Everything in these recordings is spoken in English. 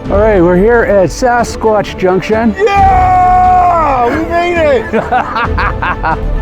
All right, we're here at Sasquatch Junction. Yeah! We made it!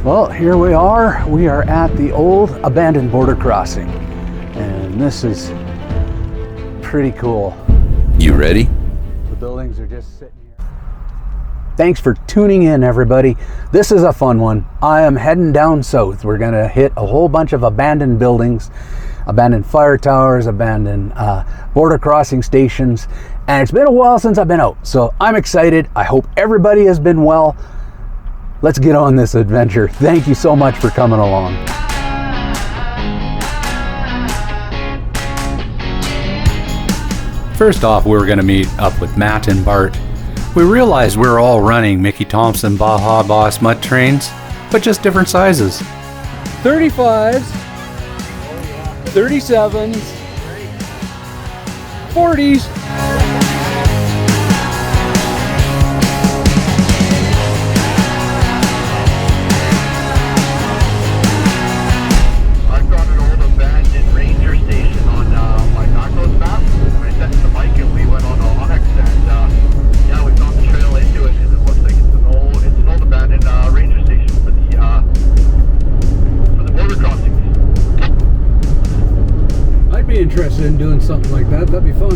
Well, here we are. We are at the old abandoned border crossing. And this is pretty cool. You ready? The buildings are just sitting here. Thanks for tuning in, everybody. This is a fun one. I am heading down south. We're going to hit a whole bunch of abandoned buildings, abandoned fire towers, abandoned border crossing stations. And it's been a while since I've been out. So I'm excited. I hope everybody has been well. Let's get on this adventure. Thank you so much for coming along. First off, we were going to meet up with Matt and Bart. We realized we were all running Mickey Thompson Baja Boss mud trains, but just different sizes. 35s, 37s, 40s. Interested in doing something like that. That'd be fun.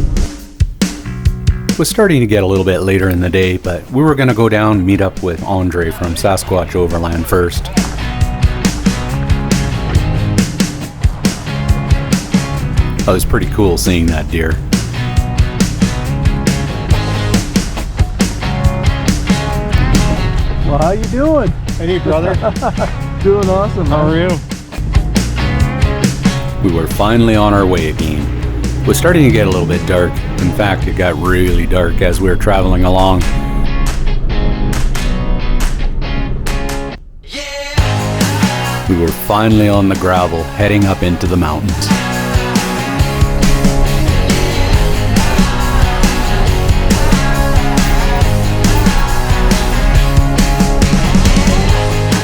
It was starting to get a little bit later in the day, but we were going to go down and meet up with Andre from Sasquatch Overland first. It was pretty cool seeing that deer. Well, how you doing? Hey, brother. Doing awesome. How are you? We were finally on our way again. It was starting to get a little bit dark. In fact, it got really dark as we were traveling along. We were finally on the gravel, heading up into the mountains.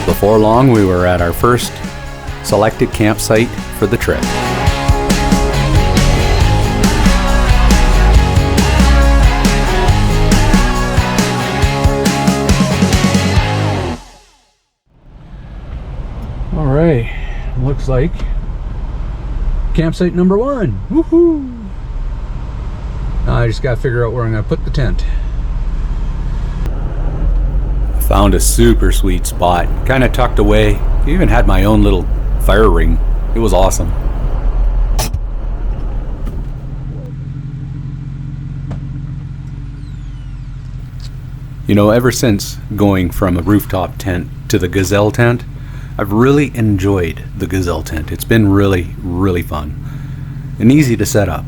Before long, we were at our first selected campsite for the trip. All right, looks like campsite number 1. Woohoo! Now I just got to figure out where I'm going to put the tent. Found a super sweet spot, kind of tucked away. Even had my own little fire ring. It was awesome. You know, ever since going from a rooftop tent to the gazelle tent, I've really enjoyed the gazelle tent. It's been really, really fun and easy to set up.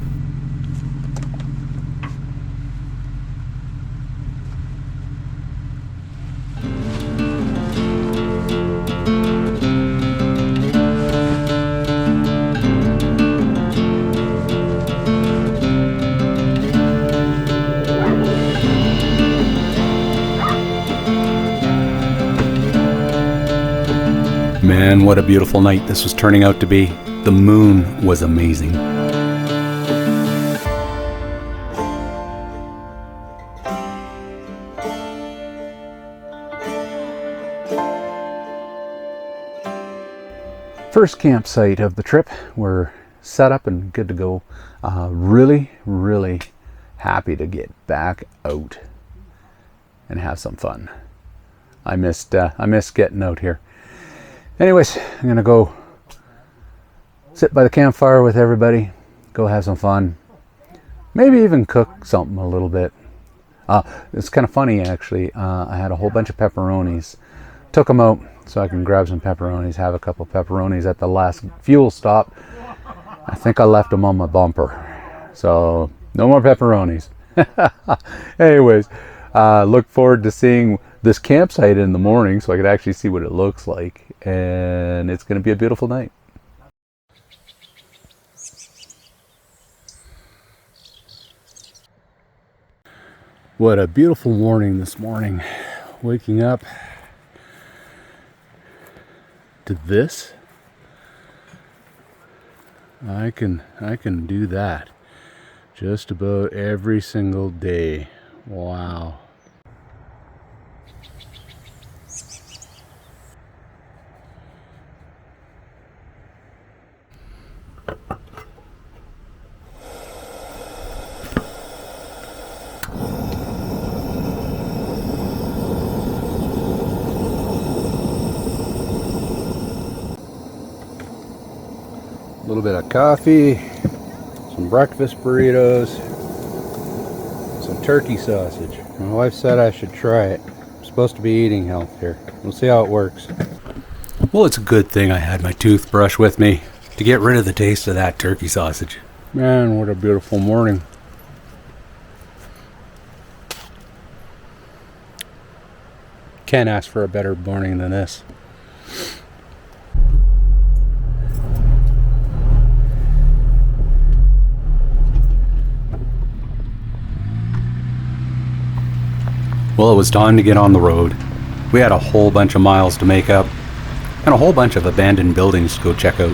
Man, what a beautiful night this was turning out to be. The moon was amazing. First campsite of the trip. We're set up and good to go. Really, really happy to get back out and have some fun. I missed getting out here. Anyways, I'm gonna go sit by the campfire with everybody, go have some fun, maybe even cook something a little bit. It's kind of funny actually. I had a whole bunch of pepperonis, took them out so I can grab some pepperonis, have a couple pepperonis at the last fuel stop, I think I left them on my bumper. So no more pepperonis. Anyways, look forward to seeing this campsite in the morning so I could actually see what it looks like. And it's going to be a beautiful night. What a beautiful morning this morning. Waking up to this. I can do that just about every single day. Wow. A little bit of coffee, some breakfast burritos, some turkey sausage. My wife said I should try it. I'm supposed to be eating healthier. We'll see how it works. Well, it's a good thing I had my toothbrush with me to get rid of the taste of that turkey sausage. Man, what a beautiful morning. Can't ask for a better morning than this. Well, it was time to get on the road. We had a whole bunch of miles to make up, and a whole bunch of abandoned buildings to go check out.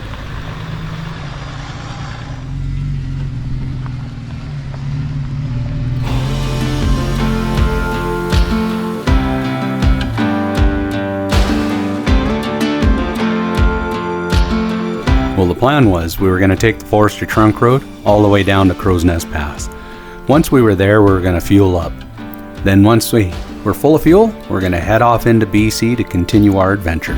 Well, the plan was we were going to take the Forestry Trunk Road all the way down to Crow's Nest Pass. Once we were there, we were going to fuel up. Then once we were full of fuel, we're going to head off into BC to continue our adventure.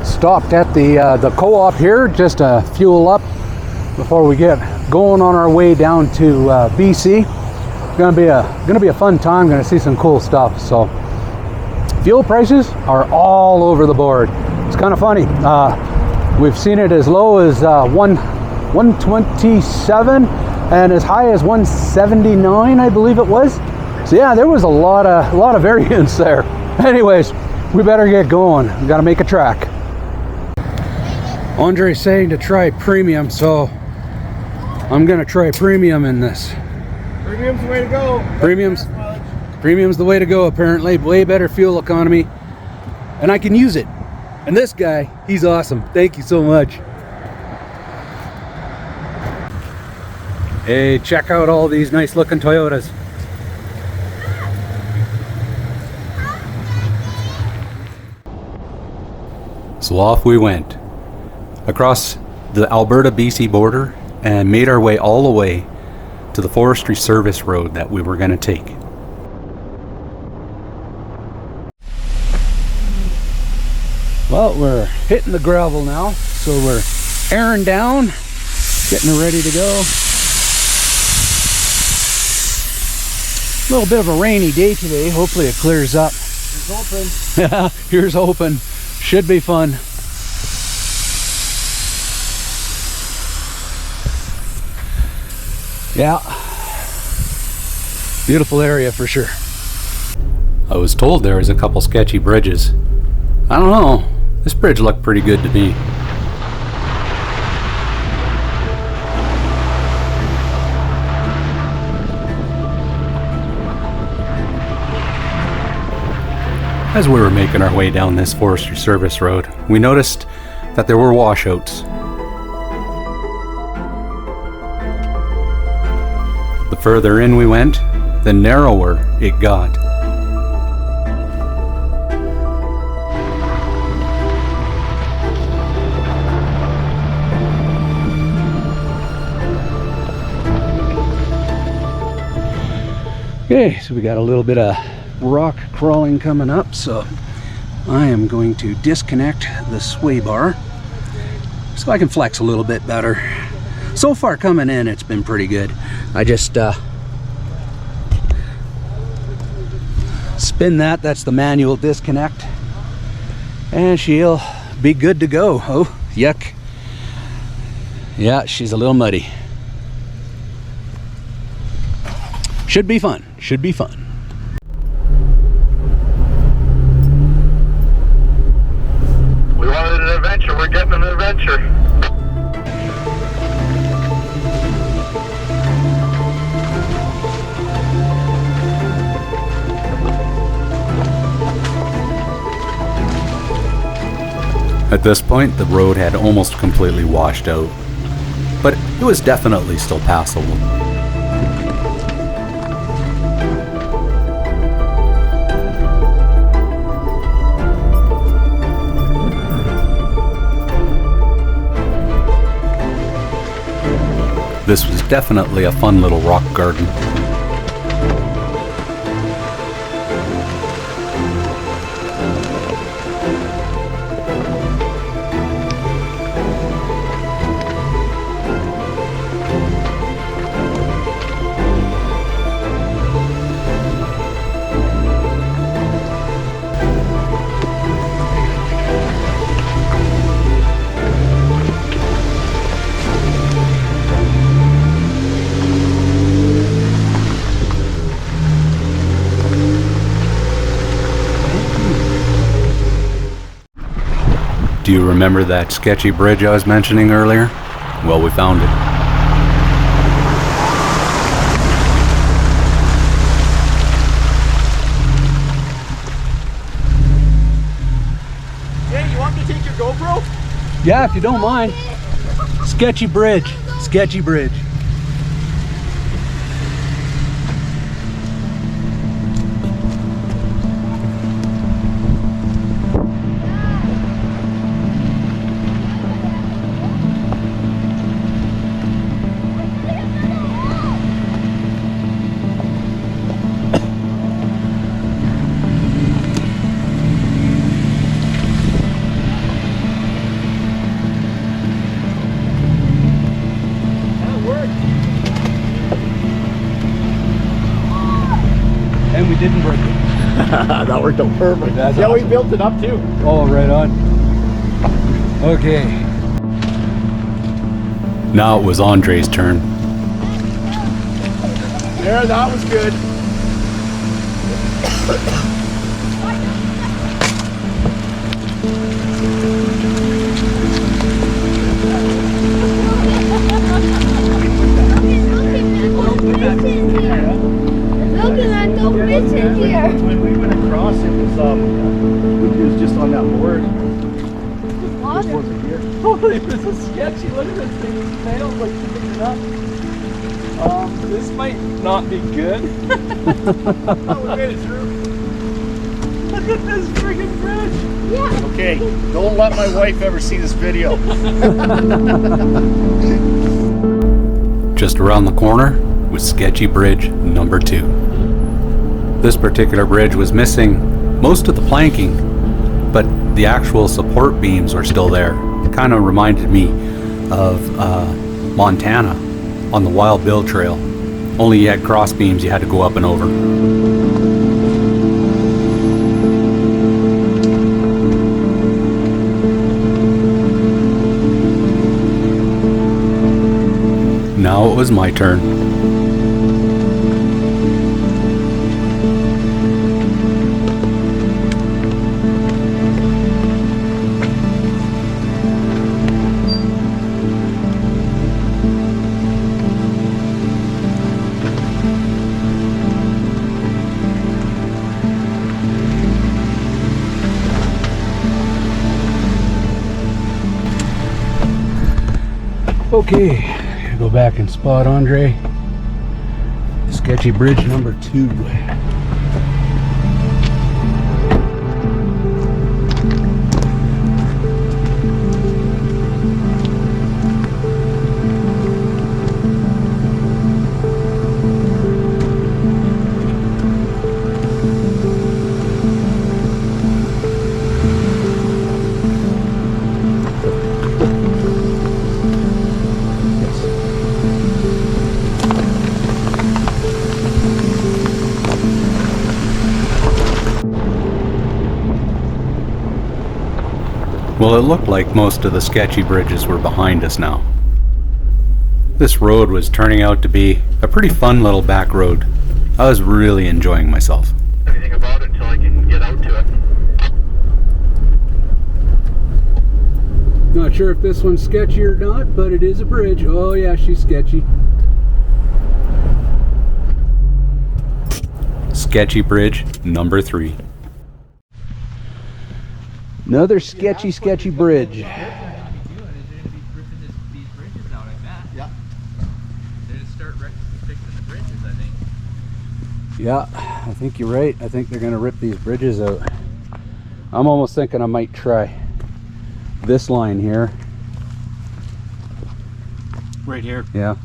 Stopped at the co-op here just to fuel up before we get going on our way down to BC. It's gonna be a fun time. Gonna see some cool stuff. So fuel prices are all over the board. It's kind of funny. We've seen it as low as 127 and as high as 179, I believe it was. So yeah, there was a lot of variance there. Anyways, we better get going. We gotta make a track. Andre's saying to try premium, so I'm gonna try premium in this. Premium's the way to go. Premium's the way to go, apparently. Way better fuel economy. And I can use it. And this guy, he's awesome. Thank you so much. Hey, check out all these nice looking Toyotas. So off we went, across the Alberta BC border, and made our way all the way to the Forestry Service Road that we were going to take. Well, we're hitting the gravel now, so we're airing down, getting ready to go. A little bit of a rainy day today. Hopefully it clears up. Here's open. Yeah, here's open. Should be fun. Yeah, beautiful area for sure. I was told there was a couple sketchy bridges. I don't know, this bridge looked pretty good to me. As we were making our way down this Forestry Service Road, we noticed that there were washouts. The further in we went, the narrower it got. Okay, so we got a little bit of rock crawling coming up, so I am going to disconnect the sway bar so I can flex a little bit better. So far coming in, it's been pretty good. I just spin that. That's the manual disconnect. And she'll be good to go. Oh, yuck. Yeah, she's a little muddy. Should be fun. Should be fun. We wanted an adventure. We're getting an adventure. At this point, the road had almost completely washed out, but it was definitely still passable. This was definitely a fun little rock garden. Do you remember that sketchy bridge I was mentioning earlier? Well, we found it. Hey, you want me to take your GoPro? Yeah, if you don't mind. Sketchy bridge. Sketchy bridge. And we didn't break it. That worked out perfect. That's yeah, we awesome. built it up too. Oh, right on. Okay. Now it was Andre's turn. Yeah, that was good. Look at the fish in here. When we went across, it was just on that board. This Water. wasn't here. Holy, this is sketchy. Look at this thing. It smells like keeping it up. This might not be good. Oh, we made it through. Look at this friggin' bridge. Yeah. Okay, don't let my wife ever see this video. Just around the corner was Sketchy Bridge number 2. This particular bridge was missing most of the planking, but the actual support beams were still there. It kind of reminded me of Montana on the Wild Bill Trail. Only you had cross beams you had to go up and over. Now it was my turn. Okay. Go back and spot Andre. Sketchy Bridge number 2. Well, it looked like most of the sketchy bridges were behind us now. This road was turning out to be a pretty fun little back road. I was really enjoying myself. Anything about it until I can get out to it. Not sure if this one's sketchy or not, but it is a bridge. Oh yeah, she's sketchy. Sketchy bridge number 3. Another sketchy bridge. Yeah. Yeah, I think you're right. I think they're gonna rip these bridges out. I'm almost thinking I might try this line here. Right here. Yeah.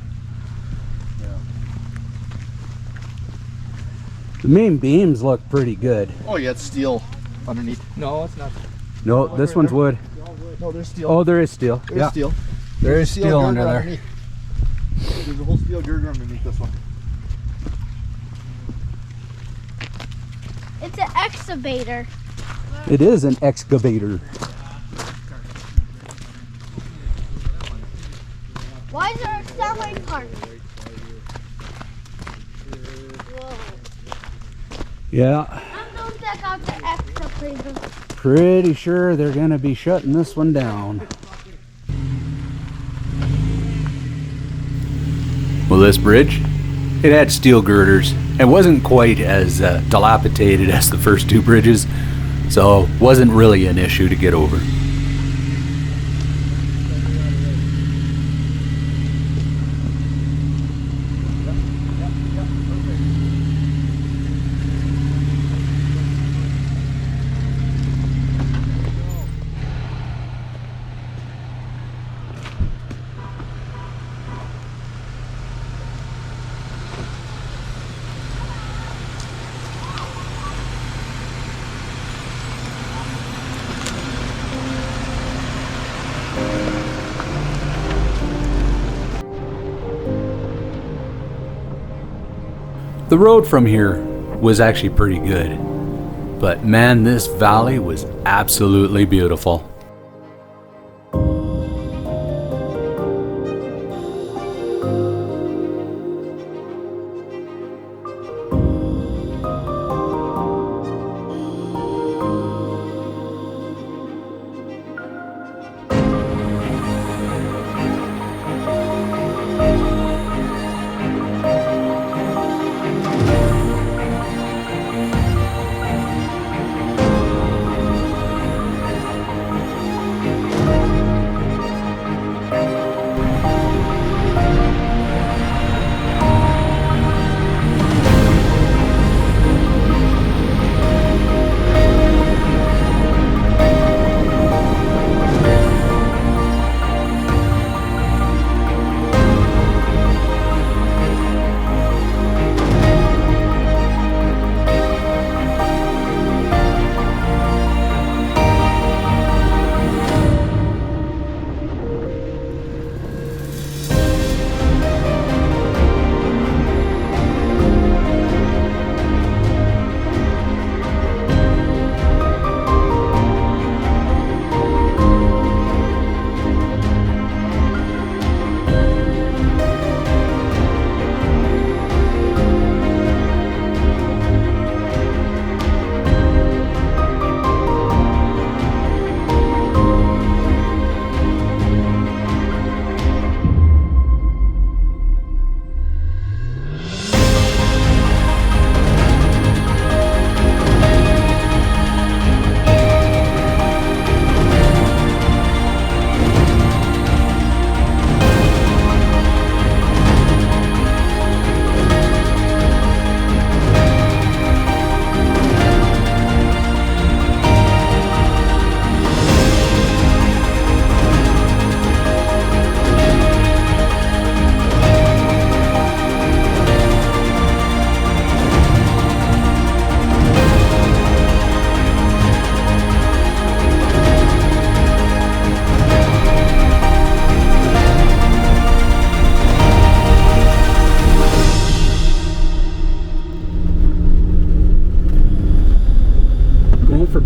The main beams look pretty good. Oh yeah, it's steel underneath. No, it's not. No, this one's wood. No, there's steel. Oh, there is steel. There's Yeah, steel. there is steel under girder there. underneath. There's a whole steel girder underneath this one. It's an excavator. It is an excavator. Why is there a semi part? Whoa. Yeah, I'm going to check out the excavator. pretty sure they're gonna be shutting this one down. Well, this bridge, it had steel girders. It wasn't quite as dilapidated as the first 2 bridges, so wasn't really an issue to get over. The road from here was actually pretty good, but man, this valley was absolutely beautiful.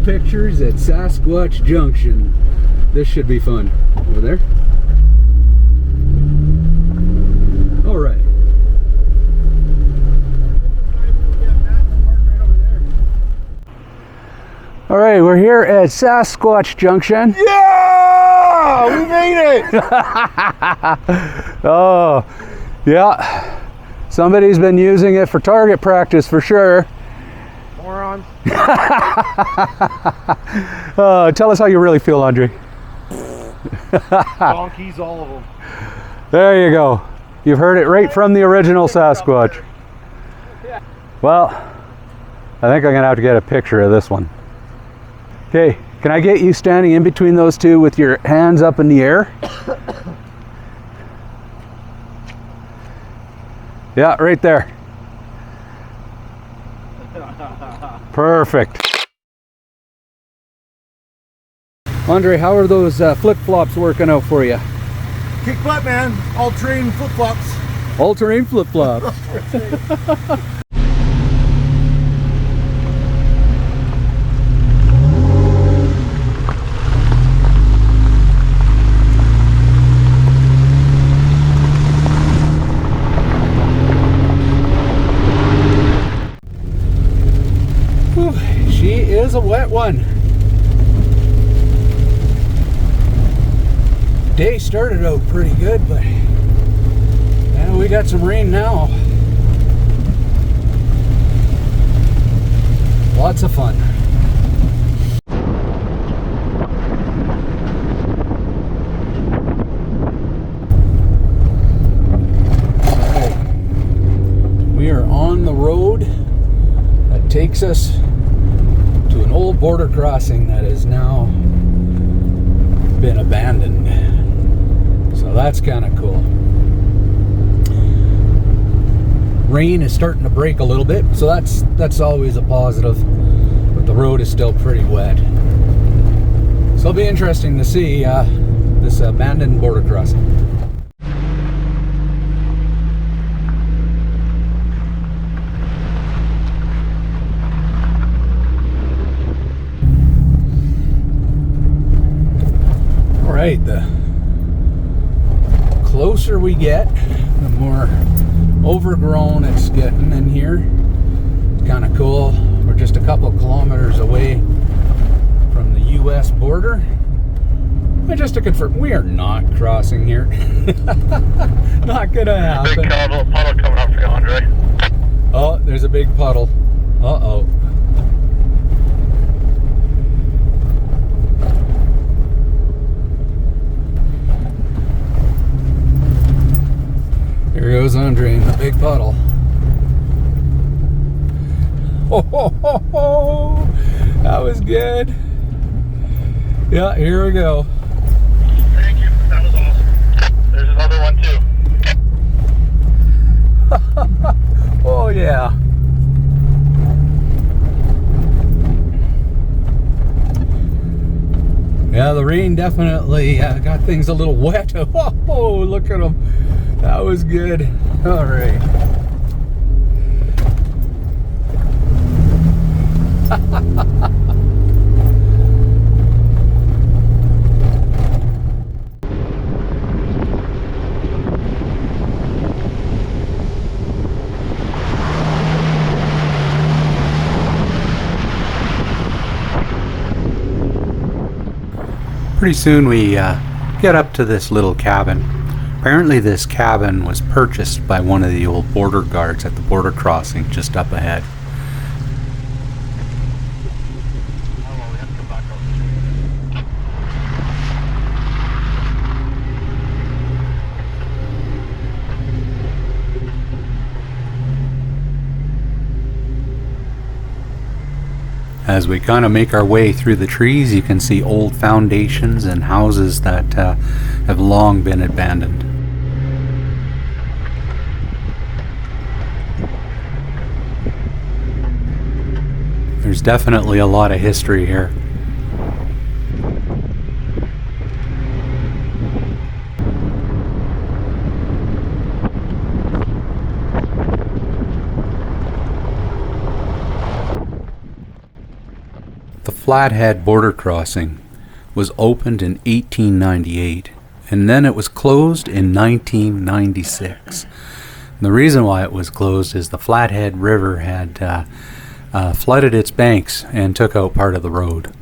Pictures at Sasquatch Junction. This should be fun. Over there. All right. All right, we're here at Sasquatch Junction. Yeah! We made it! Oh, yeah. Somebody's been using it for target practice for sure. Morons. Tell us how you really feel, Andre. Donkeys, all of them. There you go. You've heard it right from the original Sasquatch. Well, I think I'm gonna have to get a picture of this one. Okay, can I get you standing in between those two with your hands up in the air? Yeah, right there. Perfect. Andre, how are those flip-flops working out for you? Kick butt, man. All terrain flip flops. All-terrain flip-flops. She is a wet one. Day started out pretty good, but yeah, we got some rain now. Lots of fun. All right, we are on the road that takes us to an old border crossing that has now been abandoned. So that's kind of cool. Rain is starting to break a little bit, so that's always a positive, but the road is still pretty wet. So it'll be interesting to see this abandoned border crossing. Right, the closer we get, the more overgrown it's getting in here. Kind of cool. We're just a couple kilometers away from the US border. But just to confirm, we are not crossing here. Not gonna happen. Big puddle coming up for you, Andre. Oh, there's a big puddle. Uh-oh. Here goes Andre in the big puddle. Oh, ho, ho, ho. That was good. Yeah, here we go. Thank you. That was awesome. There's another one too. Oh yeah. Yeah, the rain definitely got things a little wet. Oh, look at them. That was good. All right. Pretty soon we get up to this little cabin. Apparently this cabin was purchased by one of the old border guards at the border crossing just up ahead. As we kind of make our way through the trees, you can see old foundations and houses that have long been abandoned. There's definitely a lot of history here. The Flathead border crossing was opened in 1898, and then it was closed in 1996. And the reason why it was closed is the Flathead River had flooded its banks and took out part of the road.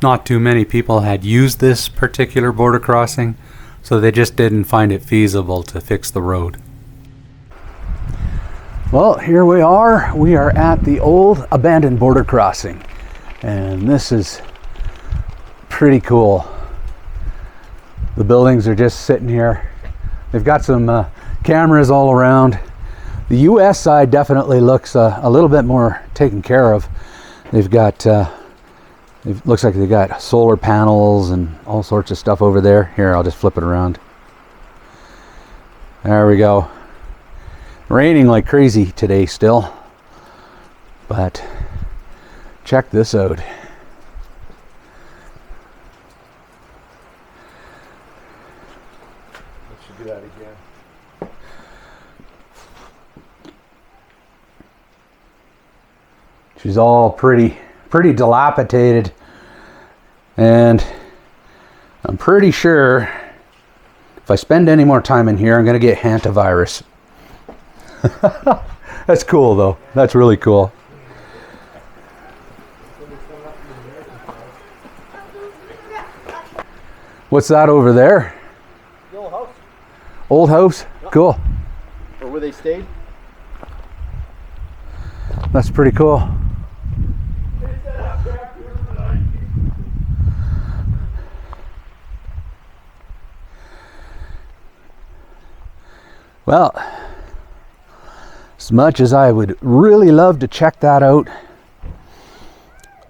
Not too many people had used this particular border crossing, so they just didn't find it feasible to fix the road. Well, here we are. We are at the old abandoned border crossing, and this is pretty cool. The buildings are just sitting here. They've got some cameras all around. The US side definitely looks a little bit more taken care of. They've got it looks like they got solar panels and all sorts of stuff over there. Here, I'll just flip it around. There we go. Raining like crazy today still, but check this out. Let's do that again. She's all pretty dilapidated, and I'm pretty sure if I spend any more time in here, I'm going to get hantavirus. That's cool though. That's really cool. What's that over there? The old house. Old house? Cool. Or where they stayed. That's pretty cool. Well, as much as I would really love to check that out,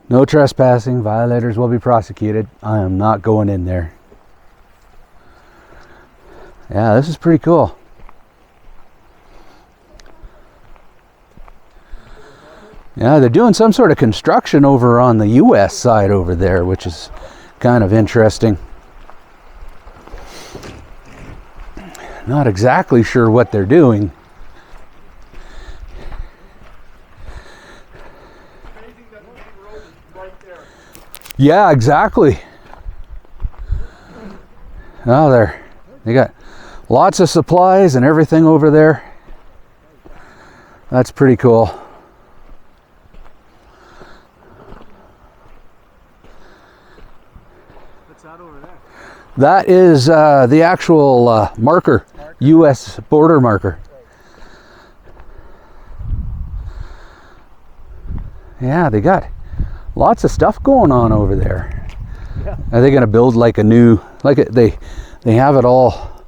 no trespassing, violators will be prosecuted. I am not going in there. Yeah, this is pretty cool. Yeah, they're doing some sort of construction over on the US side over there, which is kind of interesting. Not exactly sure what they're doing. Yeah, exactly. Oh, they got lots of supplies and everything over there. That's pretty cool. What's that over there? That is the actual marker, U.S. border marker. Yeah, they got lots of stuff going on over there. Yeah. Are they going to build like a new, they have it all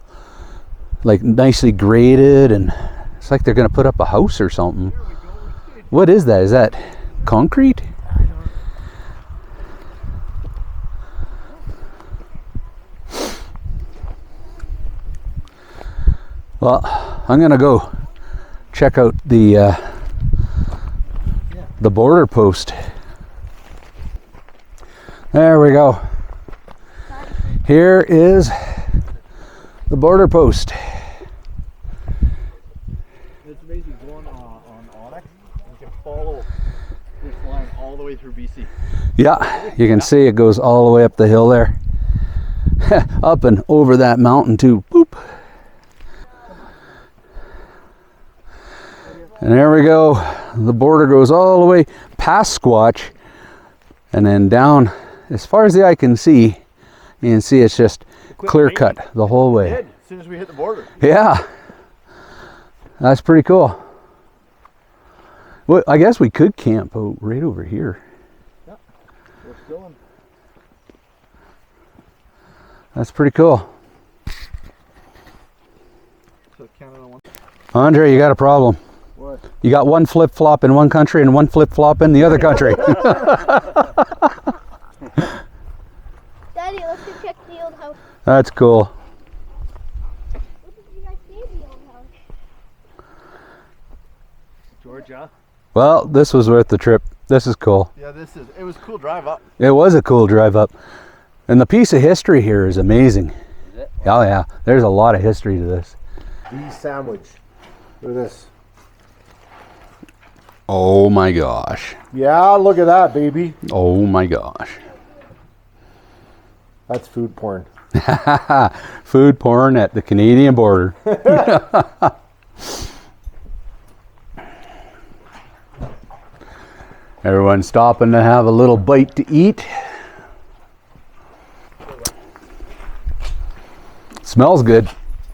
like nicely graded, and it's like they're going to put up a house or something. What is that? Is that concrete? Well, I'm going to go check out the border post. There we go. Here is the border post. It's amazing going on Onyx. You can follow this line all the way through BC. Yeah, you can see it goes all the way up the hill there. Up and over that mountain too. Boop. And there we go. The border goes all the way past Squatch and then down as far as the eye can see. You can see it's just clear cut the whole way. As soon as we hit the border. Yeah. That's pretty cool. Well, I guess we could camp out right over here. Yeah. We're still in. That's pretty cool. So Canada one. Andre, you got a problem. What? You got one flip-flop in one country and one flip-flop in the other country. Daddy, let's go check the old house. That's cool. What did you guys see in the old house? Georgia. Well, this was worth the trip. This is cool. Yeah, it was a cool drive up. It was a cool drive up. And the piece of history here is amazing. Is it? Oh yeah, there's a lot of history to this. Beef sandwich. Look at this. Oh my gosh. Yeah, look at that, baby. Oh my gosh. That's food porn. Food porn at the Canadian border. Everyone's stopping to have a little bite to eat. Smells good.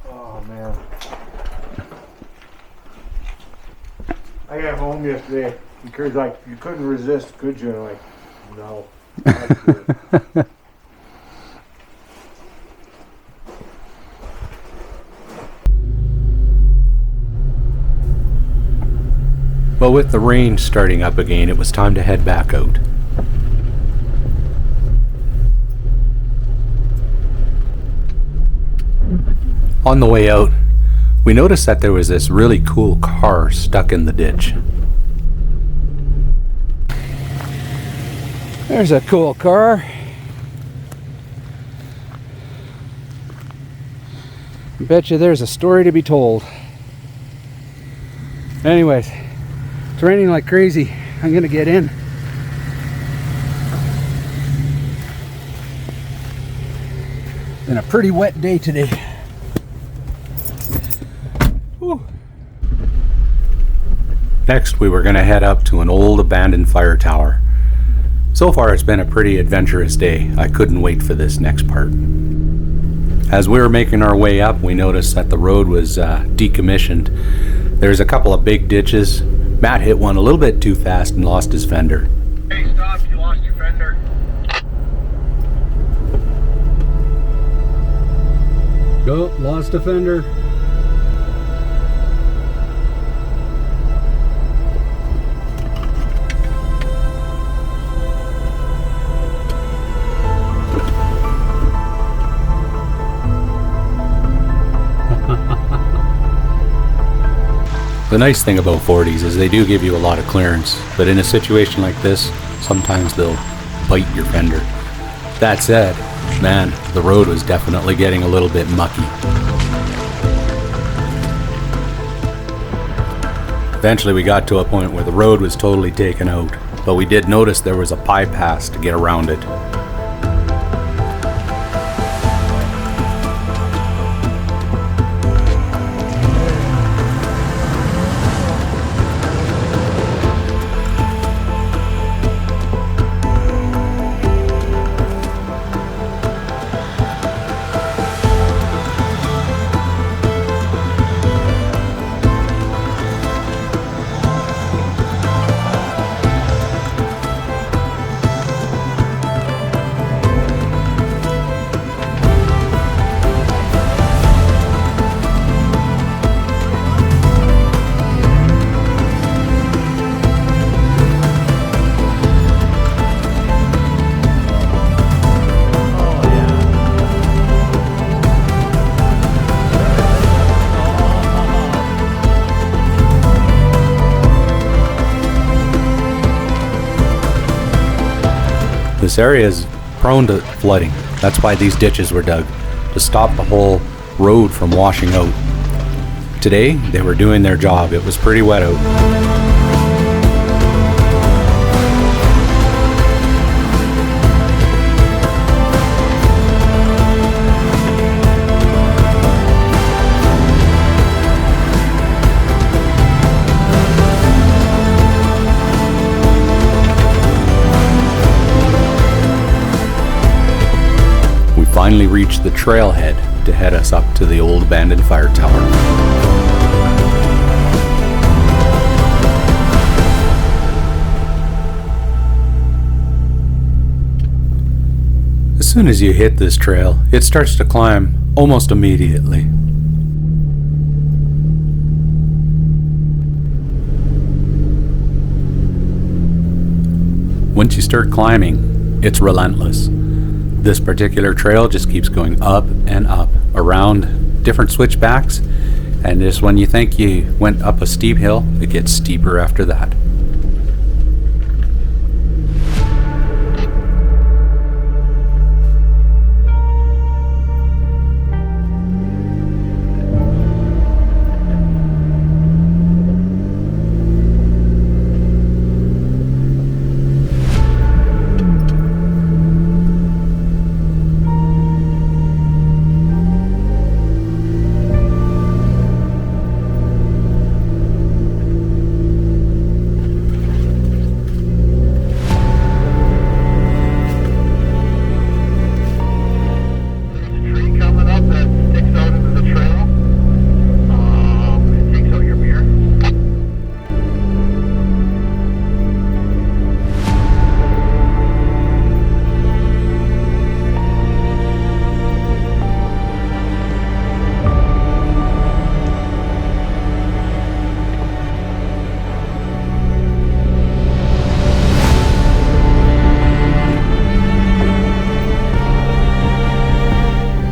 Oh man. I got home yesterday because like you couldn't resist, could you? Like, no. Not good. Well, with the rain starting up again, it was time to head back out. On the way out, we noticed that there was this really cool car stuck in the ditch. There's a cool car. I bet you there's a story to be told. Anyways, it's raining like crazy. I'm gonna get in. Been a pretty wet day today. Whew. Next, we were going to head up to an old abandoned fire tower. So far, it's been a pretty adventurous day. I couldn't wait for this next part. As we were making our way up, we noticed that the road was decommissioned. There's a couple of big ditches. Matt hit one a little bit too fast and lost his fender. Hey, stop, you lost your fender. Go, lost a fender. The nice thing about 40s is they do give you a lot of clearance, but in a situation like this, sometimes they'll bite your fender. That said, man, the road was definitely getting a little bit mucky. Eventually we got to a point where the road was totally taken out, but we did notice there was a bypass to get around it. This area is prone to flooding. That's why these ditches were dug, to stop the whole road from washing out. Today, they were doing their job. It was pretty wet out. Finally reached the trailhead to head us up to the old abandoned fire tower. As soon as you hit this trail, it starts to climb almost immediately. Once you start climbing, it's relentless. This particular trail just keeps going up and up around different switchbacks, and just when you think you went up a steep hill, it gets steeper after that.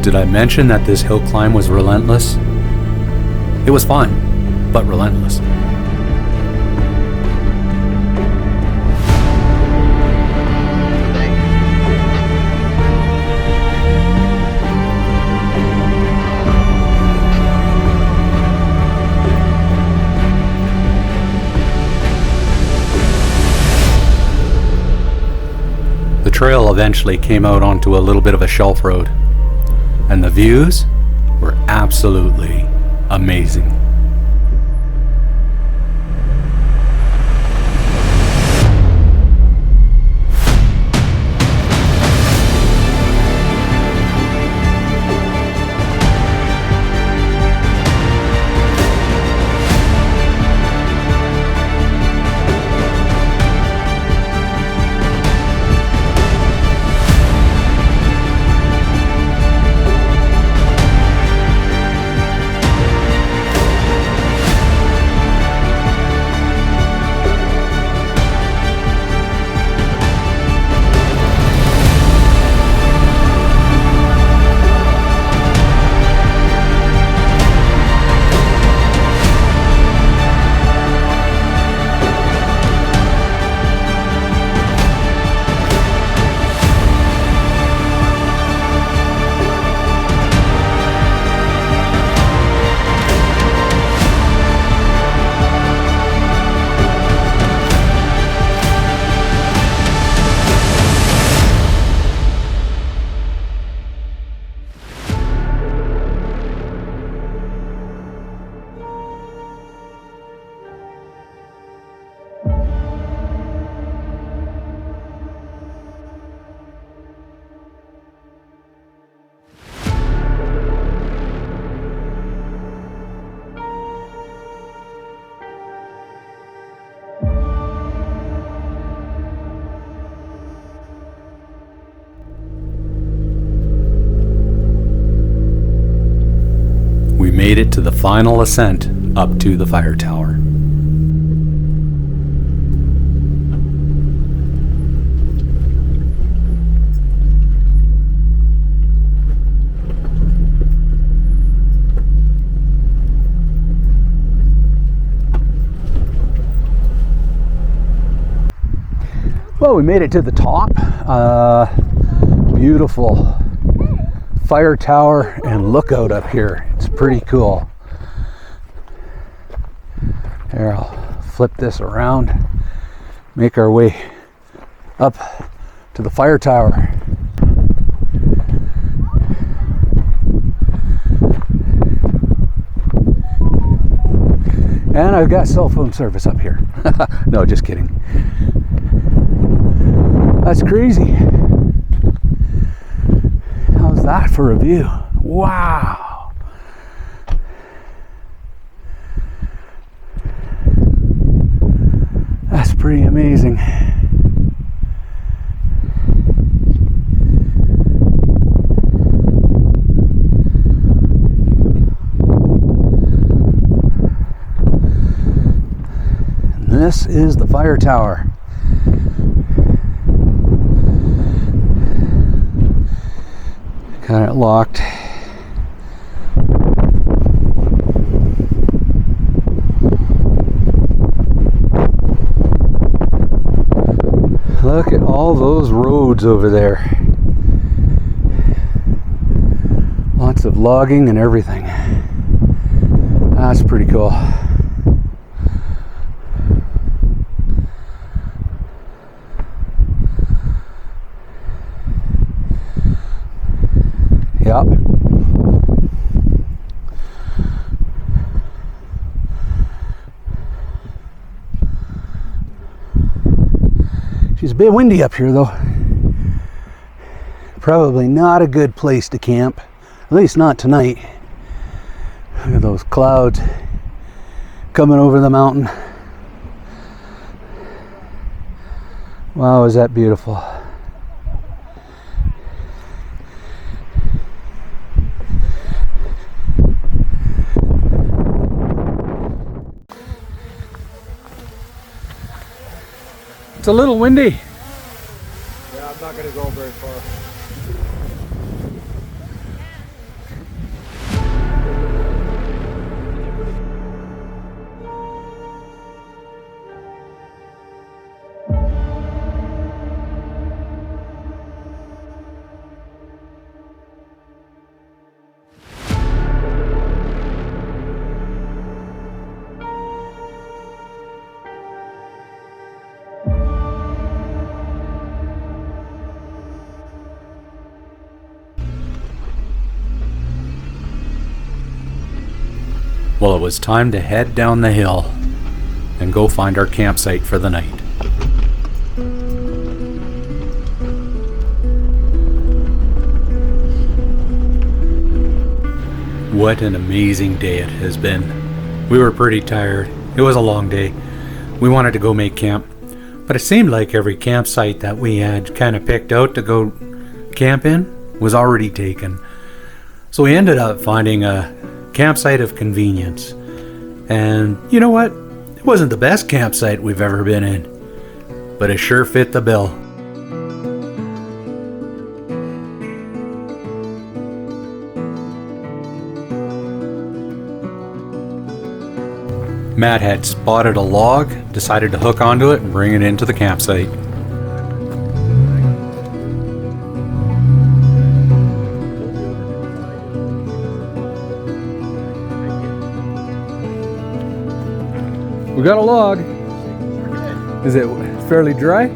Did I mention that this hill climb was relentless? It was fun, but relentless. The trail eventually came out onto a little bit of a shelf road, and the views were absolutely amazing. We made it to the final ascent up to the fire tower. Well, we made it to the top. Beautiful fire tower and lookout up here. It's pretty cool. Here, I'll flip this around, make our way up to the fire tower. And I've got cell phone service up here. No, just kidding. That's crazy. How's that for a view? Wow. That's pretty amazing. This is the fire tower. Got it locked. Look at all those roads over there. Lots of logging and everything. That's pretty cool. Yep. She's a bit windy up here though. Probably not a good place to camp. At least not tonight. Look at those clouds coming over the mountain. Wow, is that beautiful. It's a little windy. Yeah, I'm not gonna go very far. Well, it was time to head down the hill and go find our campsite for the night. What an amazing day it has been. We were pretty tired. It was a long day. We wanted to go make camp, but it seemed like every campsite that we had kind of picked out to go camp in was already taken. So we ended up finding a campsite of convenience. And you know what? It wasn't the best campsite we've ever been in, but it sure fit the bill. Matt had spotted a log, decided to hook onto it and bring it into the campsite. We got a log. Is it fairly dry?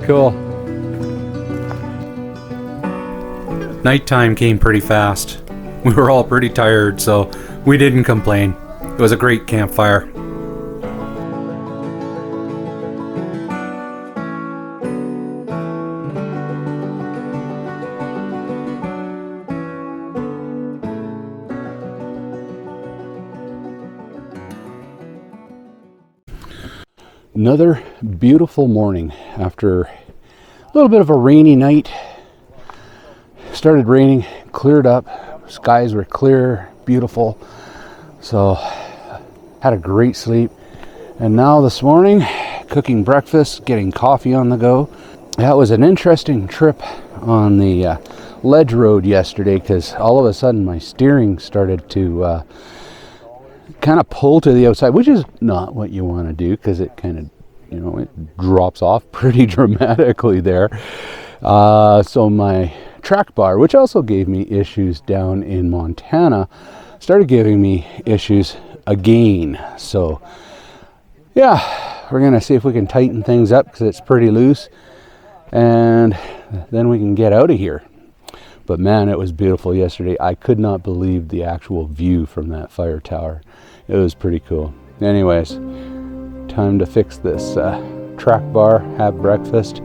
Cool. Nighttime came pretty fast. We were all pretty tired, so we didn't complain. It was a great campfire. Another beautiful morning after a little bit of a rainy night. Started raining, cleared up, skies were clear, beautiful. So had a great sleep. And now this morning, cooking breakfast, getting coffee on the go. That was an interesting trip on the ledge road yesterday, because all of a sudden my steering started to kind of pull to the outside, which is not what you want to do, because it kind of, you know, it drops off pretty dramatically there. So my track bar, which also gave me issues down in Montana, started giving me issues again. So yeah, we're gonna see if we can tighten things up, because it's pretty loose, and then we can get out of here. But man, it was beautiful yesterday. I could not believe the actual view from that fire tower. It was pretty cool. Anyways, time to fix this track bar, have breakfast,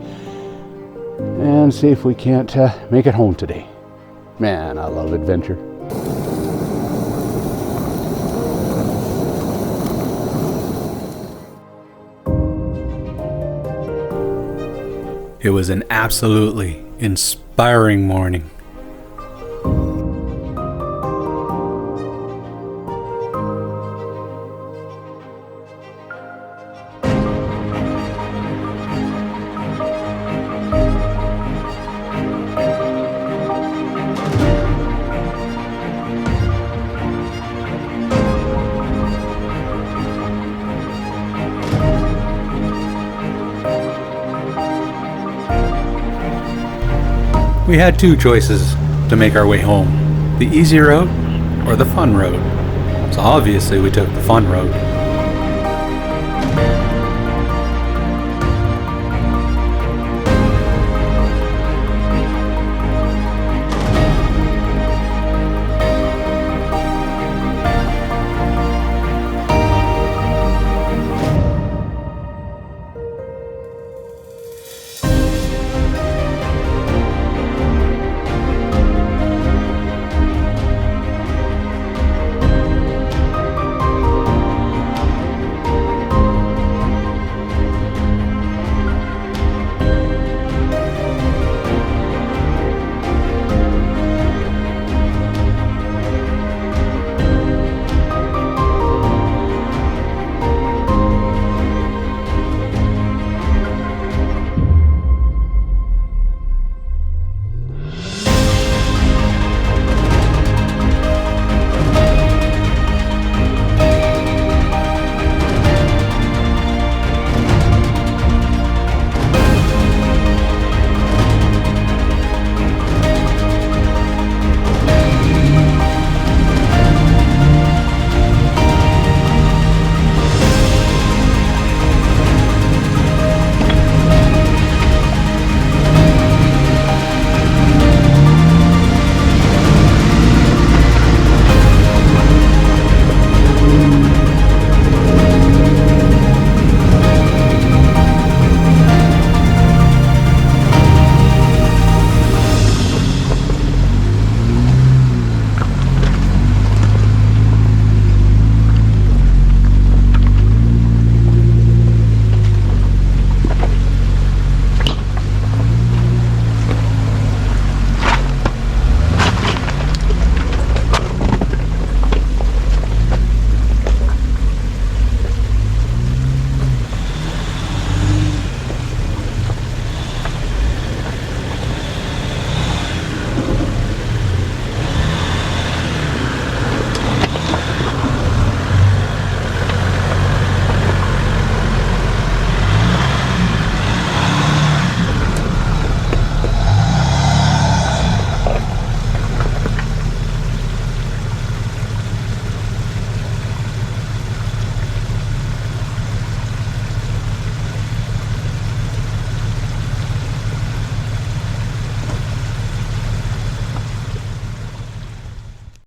and see if we can't make it home today. Man, I love adventure. It was an absolutely inspiring morning. We had two choices to make our way home, the easy route or the fun road. So obviously we took the fun road.